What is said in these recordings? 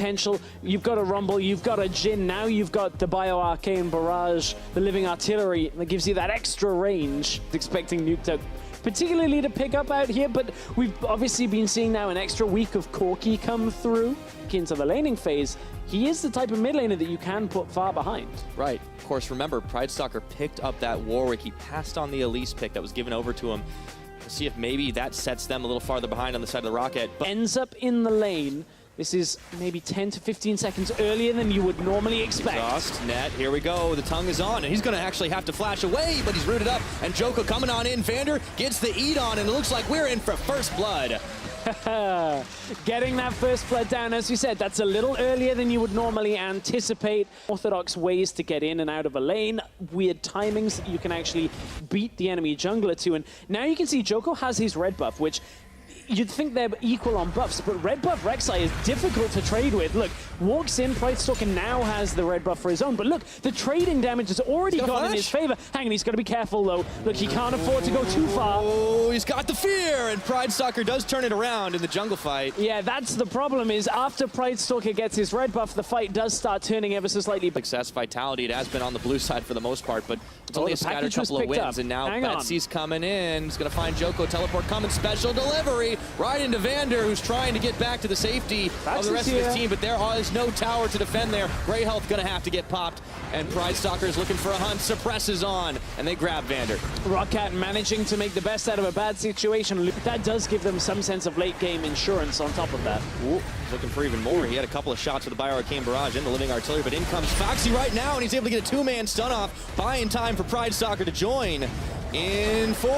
potential. You've got a Rumble, you've got a Xin, now you've got the Bio-Arcane Barrage, the Living Artillery, that gives you that extra range. Expecting Nuke particularly to pick up out here, but we've obviously been seeing now an extra week of Corki come through into the laning phase. He is the type of mid laner that you can put far behind. Right. Of course, remember, Pridestalker picked up that Warwick. He passed on the Elise pick that was given over to him. We'll see if maybe that sets them a little farther behind on the side of the Roccat. But ends up in the lane. This is maybe 10 to 15 seconds earlier than you would normally expect. Exhaust, net, here we go. The tongue is on, and he's going to actually have to flash away, but he's rooted up. And Joko coming on in. Vander gets the eat on, and it looks like we're in for first blood. Getting that first blood down, as you said, that's a little earlier than you would normally anticipate. Orthodox ways to get in and out of a lane, weird timings that you can actually beat the enemy jungler to. And now you can see Joko has his red buff, which you'd think they're equal on buffs, but red buff Rek'Sai is difficult to trade with. Look, walks in, Pridestalker now has the red buff for his own, but look, the trading damage has already gone in his favor. Hang on, he's got to be careful though. Look, he can't afford to go too far. Oh, he's got the fear, and Pridestalker does turn it around in the jungle fight. Yeah, that's the problem, is after Pridestalker gets his red buff, the fight does start turning ever so slightly. Success, Vitality, it has been on the blue side for the most part, but it's only a scattered couple of wins, and now Betsy's coming in. He's going to find Joko, teleport coming, special delivery, right into Vander, who's trying to get back to the safety of the rest of his team, but there is no tower to defend there. Grey Health going to have to get popped, and Pridestalker is looking for a hunt, suppresses on, and they grab Vander. Roccat managing to make the best out of a bad situation. That does give them some sense of late game insurance on top of that. Ooh, looking for even more. He had a couple of shots with the Bio-Arcane Barrage in the Living Artillery, but in comes Foxy right now, and he's able to get a two-man stun off, buying time for Pridestalker to join. In for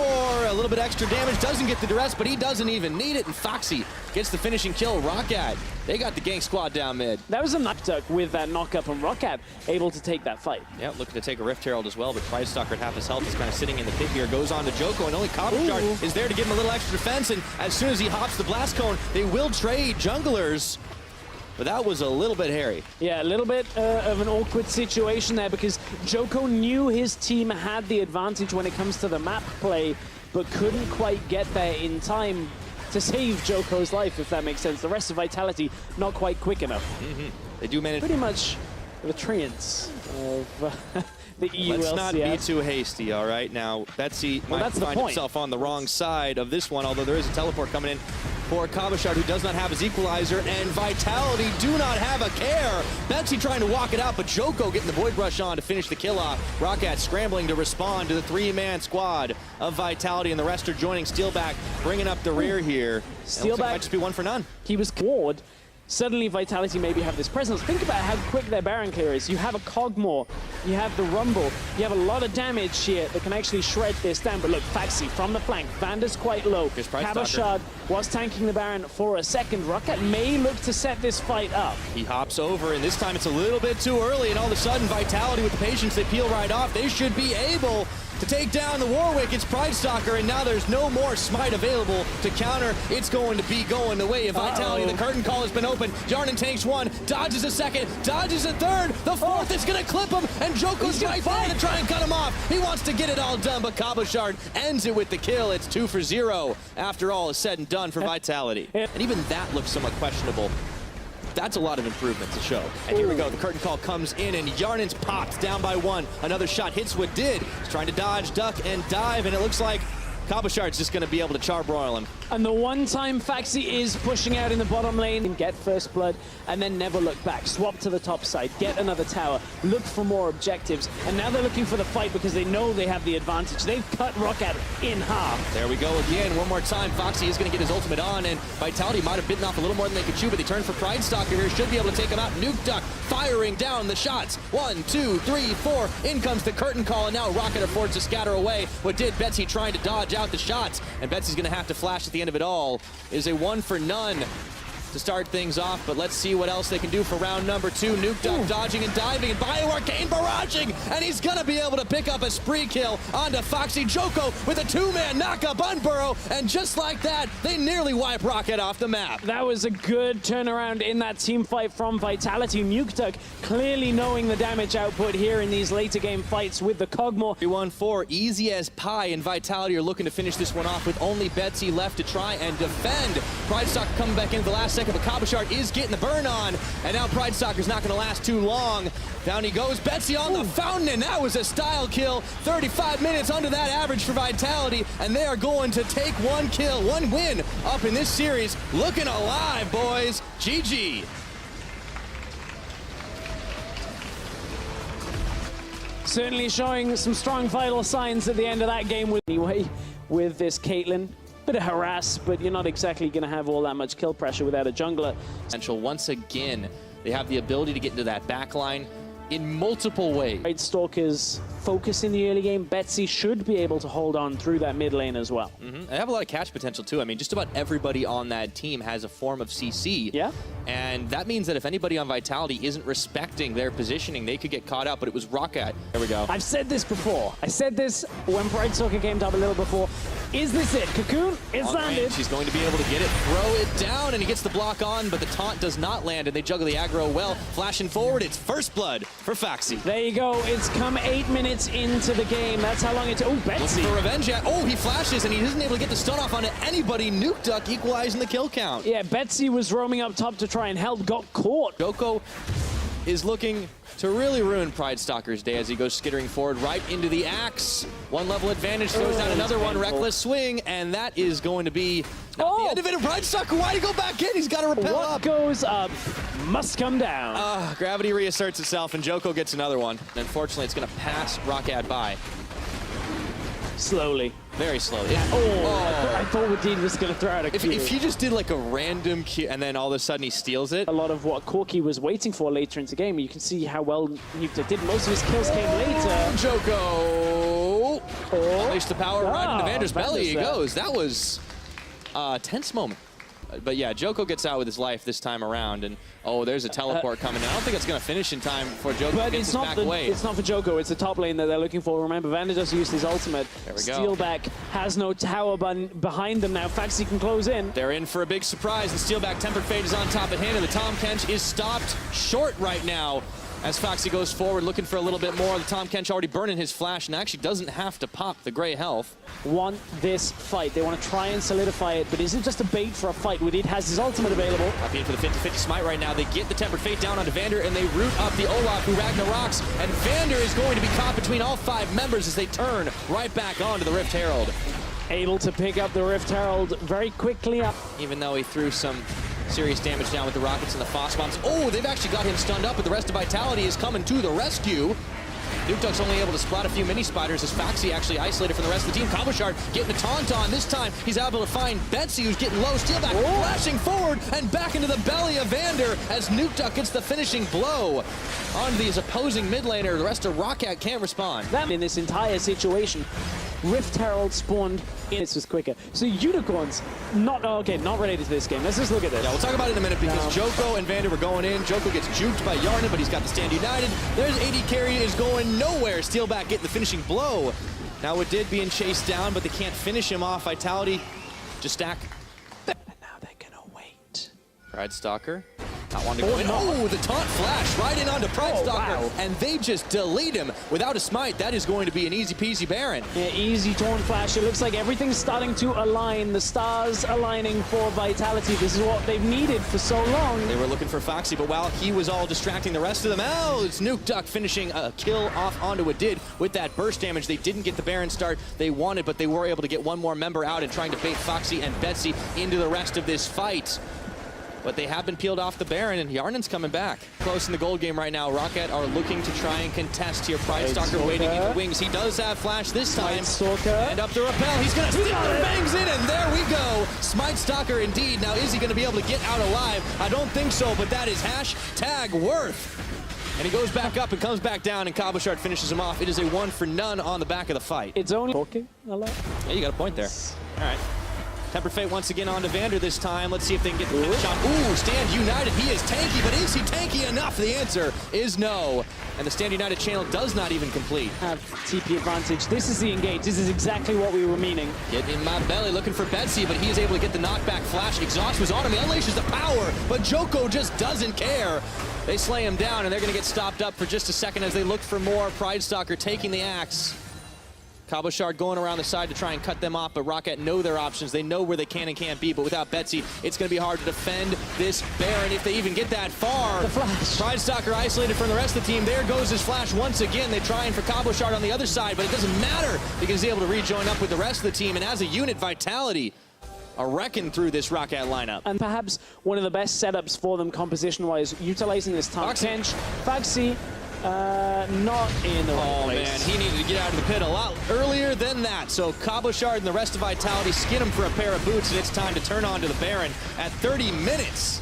a little bit extra damage, doesn't get the duress, but he doesn't even need it, and Foxy gets the finishing kill. Roccat, they got the gank squad down mid. That was a Nuktuk with that knockup, and Roccat able to take that fight. Yeah, looking to take a Rift Herald as well, but Pridestalker at half his health is kind of sitting in the pit here, goes on to Joko, and only Cabochard is there to give him a little extra defense, and as soon as he hops the blast cone, they will trade junglers. But that was a little bit hairy. Yeah, a little bit of an awkward situation there, because Joko knew his team had the advantage when it comes to the map play, but couldn't quite get there in time to save Joko's life, if that makes sense. The rest of Vitality not quite quick enough. They do manage. Pretty much the treants of the EU Let's LCS. not be too hasty, all right? Now, Betsy might find himself on the wrong side of this one, although there is a teleport coming in for Cabochard, who does not have his equalizer, and Vitality do not have a care. Betsy trying to walk it out, but Joko getting the Void Rush on to finish the kill off. Roccat scrambling to respond to the three-man squad of Vitality, and the rest are joining Steelback, bringing up the rear here. Steelback might just be one for none. He was ward. Suddenly Vitality maybe have this presence. Think about how quick their Baron clear is. You have a Cogmore, you have the Rumble, you have a lot of damage here that can actually shred this down. But look, Foxy from the flank, Vander's quite low. Cabochard was tanking the Baron for a second. Roccat may look to set this fight up. He hops over, and this time it's a little bit too early, and all of a sudden Vitality with the patience, they peel right off. They should be able to take down the Warwick. It's Pridestalker, and now there's no more smite available to counter. It's going to be going the way of Vitality. The curtain call has been opened. Jarnan takes one, dodges a second, dodges a third. The fourth is going to clip him, and Joko's right there to try and cut him off. He wants to get it all done, but Cabochard ends it with the kill. It's 2 for 0 after all is said and done for Vitality. And even that looks somewhat questionable. That's a lot of improvement to show. And here we go, the curtain call comes in, and Jarnan's popped down by one. Another shot hits what did. He's trying to dodge, duck, and dive, and it looks like Cabochard's just going to be able to charbroil him. And the one time Foxy is pushing out in the bottom lane and get first blood, and then never look back. Swap to the top side, get another tower, look for more objectives, and now they're looking for the fight because they know they have the advantage. They've cut Roccat in half. There we go again, one more time. Foxy is going to get his ultimate on, and Vitality might have bitten off a little more than they could chew, but they turn for Pridestalker here. Should be able to take him out. Nuke Duck firing down the shots. 1, 2, 3, 4. In comes the curtain call, and now Roccat are forced to scatter away. What did Betsy trying to dodge out the shots? And Betsy's going to have to flash at the end of it all. It is a 1 for none to start things off, but let's see what else they can do for round number 2. Nuke Duck dodging and diving, and Bio-Arcane barraging, and he's gonna be able to pick up a spree kill onto Foxy. Joko with a 2-man knockup on Burrow, and just like that, they nearly wipe Roccat off the map. That was a good turnaround in that team fight from Vitality. Nuke Duck clearly knowing the damage output here in these later game fights with the Cogmore. 3-1-4, easy as pie, and Vitality are looking to finish this one off with only Betsy left to try and defend. Pridestalker coming back into the last second. second, but Cabochard is getting the burn on, and now Pride Stalker's not going to last too long. Down he goes, Betsy on the fountain, and that was a style kill. 35 minutes under that average for Vitality, and they are going to take one kill, one win up in this series. Looking alive, boys. GG. Certainly showing some strong vital signs at the end of that game. Anyway, with this Caitlyn. Bit of harass, but you're not exactly going to have all that much kill pressure without a jungler. Potential once again, they have the ability to get into that back line in multiple ways. Right, Stalker's focus in the early game. Betsy should be able to hold on through that mid lane as well. They have a lot of catch potential too. I mean, just about everybody on that team has a form of CC. Yeah. And that means that if anybody on Vitality isn't respecting their positioning, they could get caught out, but it was Roccat. There we go. I've said this before. I said this when Pride Stalker came up a little before. Is this it? Cocoon, it's landed. She's going to be able to get it, throw it down, and he gets the block on, but the taunt does not land, and they juggle the aggro well. Flashing forward, it's first blood for Foxy. There you go. It's come 8 minutes into the game. That's how long it took. Oh, Betsy. For revenge. Oh, he flashes, and he isn't able to get the stun off onto anybody. Nuke Duck equalizing the kill count. Yeah, Betsy was roaming up top to try and help, got caught. Joko is looking to really ruin Pride Stalker's day as he goes skittering forward right into the axe. One level advantage, throws down another one, reckless swing, and that is going to be the end of it. And Pride Stalker, why did he go back in? He's got to repel up. What goes up must come down. Gravity reasserts itself, and Joko gets another one. Unfortunately, it's going to pass Roccat by. Slowly. Very slowly. I thought Wadid was going to throw out a Q. If he just did like a random Q and then all of a sudden he steals it. A lot of what Corky was waiting for later into the game. You can see how well Nuke did. Most of his kills came later. Joko. Unleash the power right into Vander's belly. He goes. That was a tense moment. But yeah, Joko gets out with his life this time around, and there's a teleport coming in. I don't think it's going to finish in time before Joko gets his back away. It's not for Joko, it's the top lane that they're looking for. Remember, Vander just used his ultimate. There we go. Steelback has no tower behind them now. Foxy can close in. They're in for a big surprise. The Steelback Tempered Fate is on top at hand, and the Tom Kench is stopped short right now. As Foxy goes forward, looking for a little bit more. The Tom Kench already burning his flash and actually doesn't have to pop the gray health. Want this fight. They want to try and solidify it, but is it just a bait for a fight? Wadid has his ultimate available. Up in for the 50-50 smite right now. They get the Tempered Fate down onto Vander, and they root up the Olaf, who Rocks, and Vander is going to be caught between all 5 members as they turn right back onto the Rift Herald. Able to pick up the Rift Herald very quickly. Even though he threw some serious damage down with the rockets and the Foss bombs. They've actually got him stunned up, but the rest of Vitality is coming to the rescue. Nuke Duck's only able to splat a few mini spiders as Foxy actually isolated from the rest of the team. Cabochard getting a taunt on. This time he's able to find Betsy, who's getting low. Steelback flashing forward and back into the belly of Vander as Nuke Duck gets the finishing blow on his opposing mid laner. The rest of Roccat can't respond. In this entire situation, Rift Herald spawned in. This was quicker. So Unicorns, not related to this game. Let's just look at this. Yeah, we'll talk about it in a minute because Joko and Vander were going in. Joko gets juked by Yarnin, but he's got the Stand United. There's AD carry is going nowhere. Steelback getting the finishing blow. Now it did being chased down, but they can't finish him off. Vitality just stack. And now they're gonna wait. Pride Stalker. Not wanting to go in. The taunt flash right in onto Pride Stalker, and they just delete him without a smite. That is going to be an easy peasy Baron. Yeah, easy taunt flash. It looks like everything's starting to align. The stars aligning for Vitality. This is what they've needed for so long. They were looking for Foxy, but while he was all distracting the rest of them, it's Nuke Duck finishing a kill off onto Wadid with that burst damage. They didn't get the Baron start they wanted, but they were able to get one more member out and trying to bait Foxy and Betsy into the rest of this fight. But they have been peeled off the Baron, and Yarnin's coming back. Close in the gold game right now. Roccat are looking to try and contest here. Pride Stalker waiting in the wings. He does have flash this time. And up the rappel. He's going to stick the bangs in, and there we go. Smite Stalker indeed. Now, is he going to be able to get out alive? I don't think so, but that is #worth. And he goes back up and comes back down, and Cabochard finishes him off. It is a 1-for-none on the back of the fight. It's only talking a lot. Yeah, you got a point there. All right. Tempered Fate once again onto Vander this time. Let's see if they can get the shot. Stand United. He is tanky, but is he tanky enough? The answer is no. And the Stand United channel does not even complete. Have TP advantage. This is the engage. This is exactly what we were meaning. Get in my belly looking for Betsy, but he is able to get the knockback flash. Exhaust was on him. He unleashes the power, but Joko just doesn't care. They slay him down, and they're going to get stopped up for just a second as they look for more. Pride Stalker taking the axe. Cabochard going around the side to try and cut them off, but Roccat know their options. They know where they can and can't be, but without Betsy, it's going to be hard to defend this Baron if they even get that far. The flash. Pridestalker isolated from the rest of the team. There goes his flash once again. They're trying for Cabochard on the other side, but it doesn't matter because he's able to rejoin up with the rest of the team, and as a unit, Vitality are wrecking through this Roccat lineup. And perhaps one of the best setups for them composition-wise, utilizing this Tom Kench. Faxi, not in the right place. Man, he needed to get out of the pit a lot earlier than that. So Cabochard and the rest of Vitality skin him for a pair of boots, and it's time to turn on to the Baron at 30 minutes.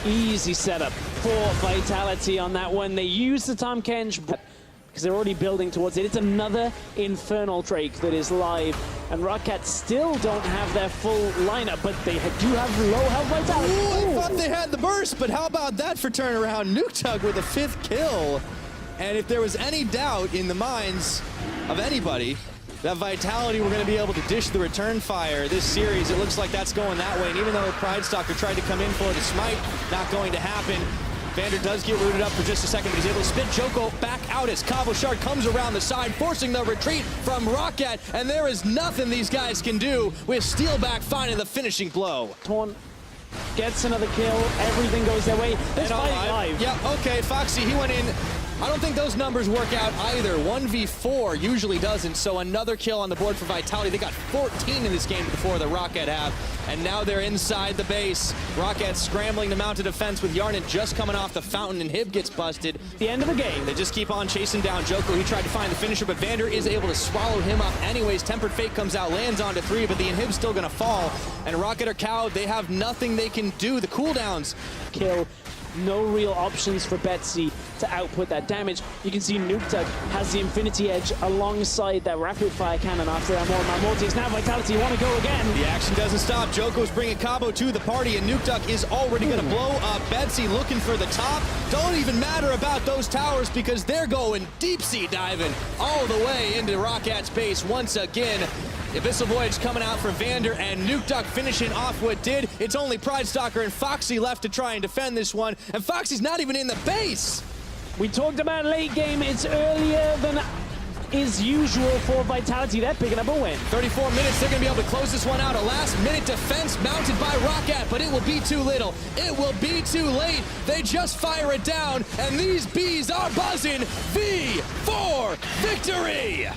Easy setup for Vitality on that one. They use the Tom Kench because they're already building towards it. It's another Infernal Drake that is live, and Roccat still don't have their full lineup, but they do have low health Vitality. Ooh, I thought they had the burst, but how about that for turnaround? Nuketug with a 5th kill. And if there was any doubt in the minds of anybody that Vitality were going to be able to dish the return fire this series, it looks like that's going that way. And even though Pridestalker tried to come in for the smite, not going to happen. Vander does get rooted up for just a second, but he's able to spit Joko back out as Cabochard comes around the side, forcing the retreat from Roccat, and there is nothing these guys can do with Steelback finding the finishing blow. Torn gets another kill, everything goes their way. This fight live. Yeah, okay, Foxy, he went in. I don't think those numbers work out either. 1v4 usually doesn't, so another kill on the board for Vitality. They got 14 in this game before the Roccat have, and now they're inside the base. Roccat scrambling to mount a defense with Yarnant just coming off the fountain, and Hib gets busted. The end of the game. They just keep on chasing down Joko. He tried to find the finisher, but Vander is able to swallow him up anyways. Tempered Fate comes out, lands onto 3, but the inhib's still gonna fall, and Roccat are cowed. They have nothing they can do. The cooldowns. Kill. No real options for Betsy to output that damage. You can see Nuketug has the Infinity Edge alongside that rapid fire cannon after that Mortis. Now Vitality want to go again. The action doesn't stop. Joko's bringing Cabo to the party, and Nuketug is already going to blow up Betsy, looking for the top. Don't even matter about those towers because they're going deep sea diving all the way into Rockat's base once again. Abyssal Voyage coming out for Vander, and Nuketug finishing off what did. It's only Pridestalker and Foxy left to try and defend this one, and Foxy's not even in the base. We talked about late game. It's earlier than is usual for Vitality. They're picking up a win. 34 minutes, they're going to be able to close this one out. A last-minute defense mounted by Roccat, but it will be too little. It will be too late. They just fire it down, and these bees are buzzing. V4 victory!